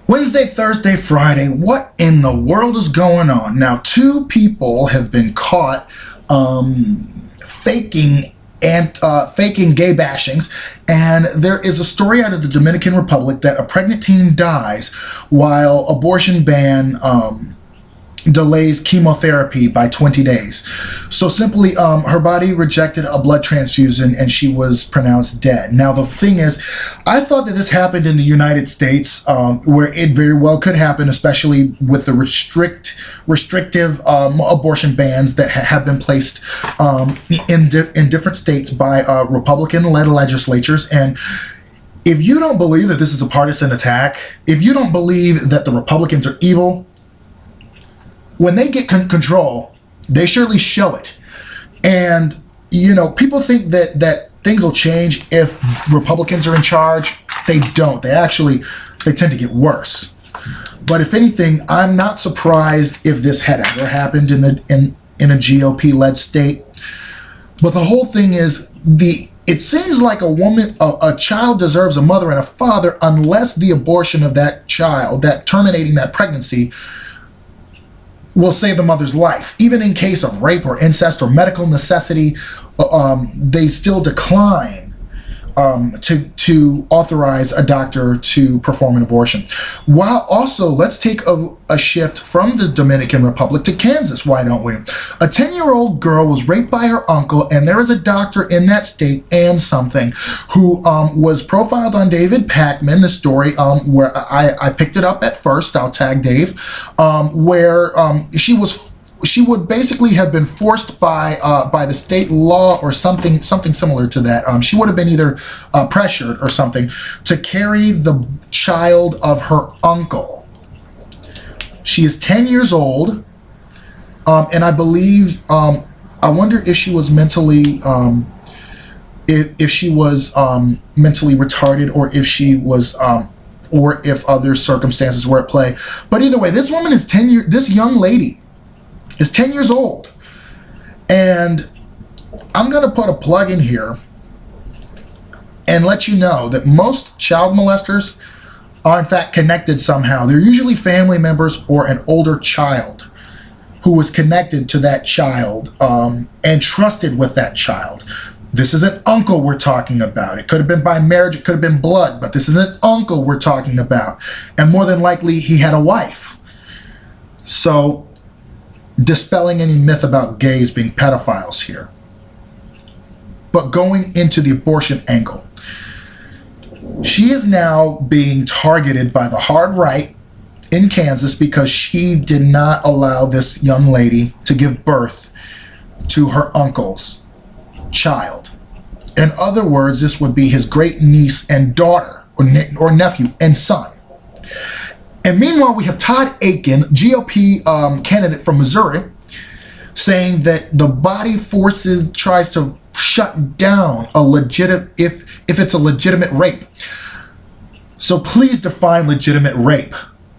Wednesday, Thursday, Friday, what in the world is going on? Now, two people have been caught faking gay bashings, and there is a story out of the Dominican Republic that a pregnant teen dies while abortion ban delays chemotherapy by 20 days. So simply, her body rejected a blood transfusion and she was pronounced dead. Now the thing is, I thought that this happened in the United States, where it very well could happen, especially with the restrictive abortion bans that have been placed in different states by Republican-led legislatures. And if you don't believe that this is a partisan attack, if you don't believe that the Republicans are evil, when they get control, they surely show it. And, you know, people think that things will change if Republicans are in charge. They don't. They tend to get worse. But if anything, I'm not surprised if this had ever happened in a GOP-led state. But the whole thing is, it seems like a child deserves a mother and a father unless the abortion of that child, that terminating that pregnancy, will save the mother's life. Even in case of rape or incest or medical necessity, they still decline to authorize a doctor to perform an abortion. While also, let's take a shift from the Dominican Republic to Kansas, why don't we? A 10-year-old girl was raped by her uncle, and there is a doctor in that state, and something, who was profiled on David Pakman, the story, where I picked it up at first, I'll tag Dave, where she would basically have been forced by the state law or something similar to that. She would have been either pressured or something to carry the child of her uncle. She is 10 years old, and I believe, I wonder if she was mentally, if she was mentally retarded, or if she was, or if other circumstances were at play. But either way, this woman is this young lady is 10 years old. And I'm going to put a plug in here and let you know that most child molesters are in fact connected somehow. They're usually family members or an older child who was connected to that child and trusted with that child. This is an uncle we're talking about. It could have been by marriage, it could have been blood, but this is an uncle we're talking about. And more than likely, he had a wife. So, dispelling any myth about gays being pedophiles here. But going into the abortion angle, she is now being targeted by the hard right in Kansas because she did not allow this young lady to give birth to her uncle's child. In other words, this would be his great niece and daughter, or nephew and son. And meanwhile, we have Todd Akin, GOP candidate from Missouri, saying that the body forces tries to shut down a legitimate, if it's a legitimate rape. So please define legitimate rape.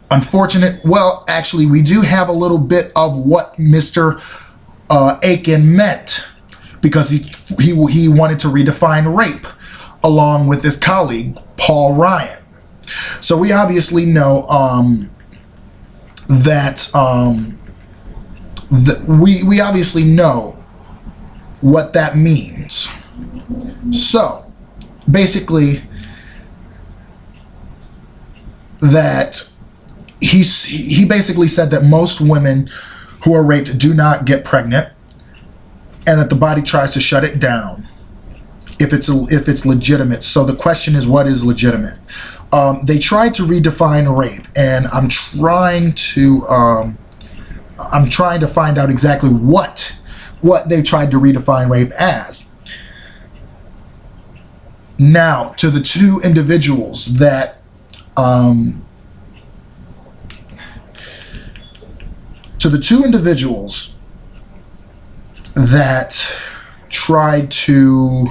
Unfortunate, well, actually, we do have a little bit of what Mr. Akin meant, because he wanted to redefine rape along with his colleague, Paul Ryan. So we obviously know that we obviously know what that means. So basically, that he basically said that most women who are raped do not get pregnant, and that the body tries to shut it down if it's legitimate. So the question is, what is legitimate? They tried to redefine rape, and I'm trying to find out exactly what they tried to redefine rape as. Now, to the two individuals that tried to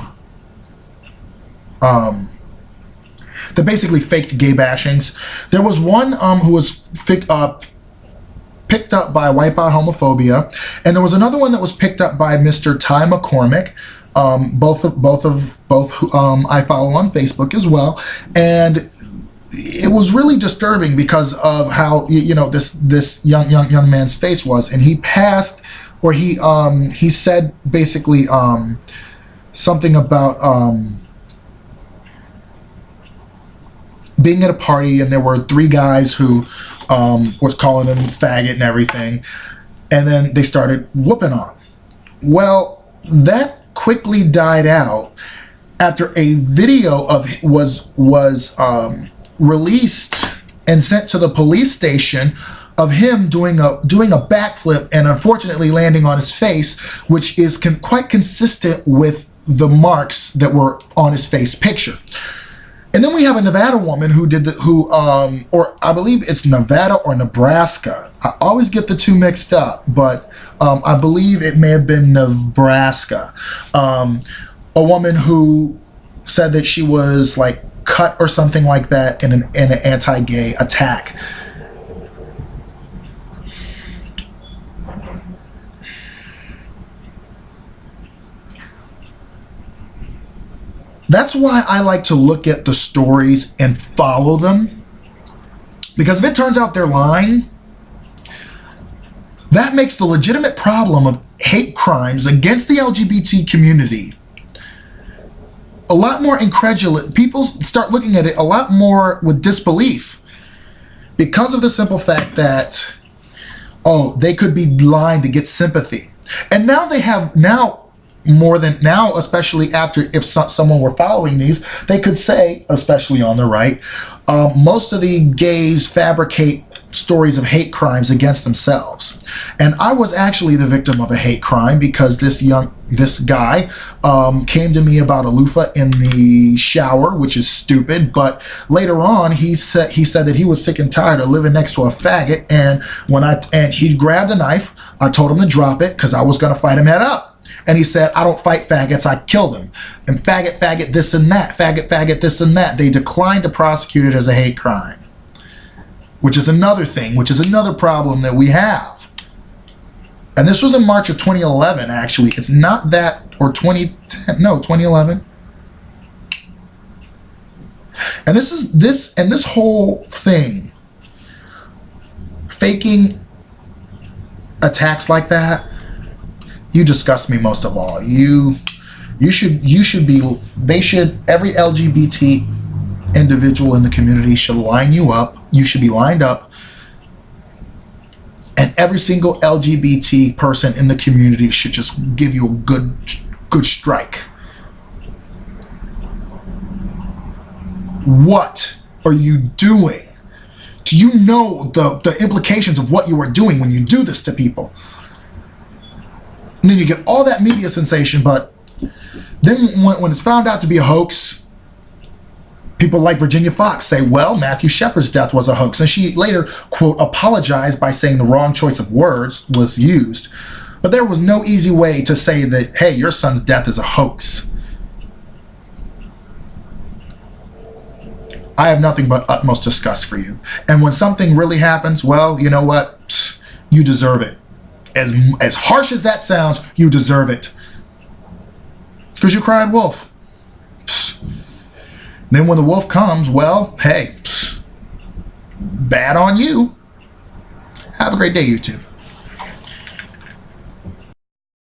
that basically faked gay bashings. There was one who was picked up by Wipeout Homophobia, and there was another one that was picked up by Mr. Ty McCormick. Both I follow on Facebook as well, and it was really disturbing because of how, you know, this young man's face was, and he passed, or he said basically something about being at a party, and there were 3 guys who was calling him faggot and everything, and then they started whooping on him. Well, that quickly died out after a video of was released and sent to the police station of him doing a backflip and unfortunately landing on his face, which is quite consistent with the marks that were on his face picture. And then we have a Nevada woman who did or I believe it's Nevada or Nebraska. I always get the 2 mixed up, but I believe it may have been Nebraska. A woman who said that she was like cut or something like that in an anti-gay attack. That's why I like to look at the stories and follow them, because if it turns out they're lying, that makes the legitimate problem of hate crimes against the LGBT community a lot more incredulous. People start looking at it a lot more with disbelief because of the simple fact that, oh, they could be lying to get sympathy. And now they have, especially after, if someone were following these, they could say, especially on the right, most of the gays fabricate stories of hate crimes against themselves. And I was actually the victim of a hate crime because this guy came to me about a loofah in the shower, which is stupid, but later on he said that he was sick and tired of living next to a faggot, and he grabbed a knife. I told him to drop it because I was going to fight him head up. And he said, I don't fight faggots, I kill them. And faggot, this and that. Faggot, this and that. They declined to prosecute it as a hate crime, which is another thing, which is another problem that we have. And this was in March of 2011, actually. It's not that, or 2010, no, 2011. And this whole thing, faking attacks like that, you disgust me most of all. Every LGBT individual in the community should line you up. You should be lined up, and every single LGBT person in the community should just give you a good strike. What are you doing? Do you know the implications of what you are doing when you do this to people? And then you get all that media sensation, but then when it's found out to be a hoax, people like Virginia Fox say, well, Matthew Shepard's death was a hoax. And she later, quote, apologized by saying the wrong choice of words was used. But there was no easy way to say that, hey, your son's death is a hoax. I have nothing but utmost disgust for you. And when something really happens, well, you know what? Psst, you deserve it. As harsh as that sounds, you deserve it. Because you cried wolf. Psst. Then when the wolf comes, well, hey, psst, bad on you. Have a great day, YouTube.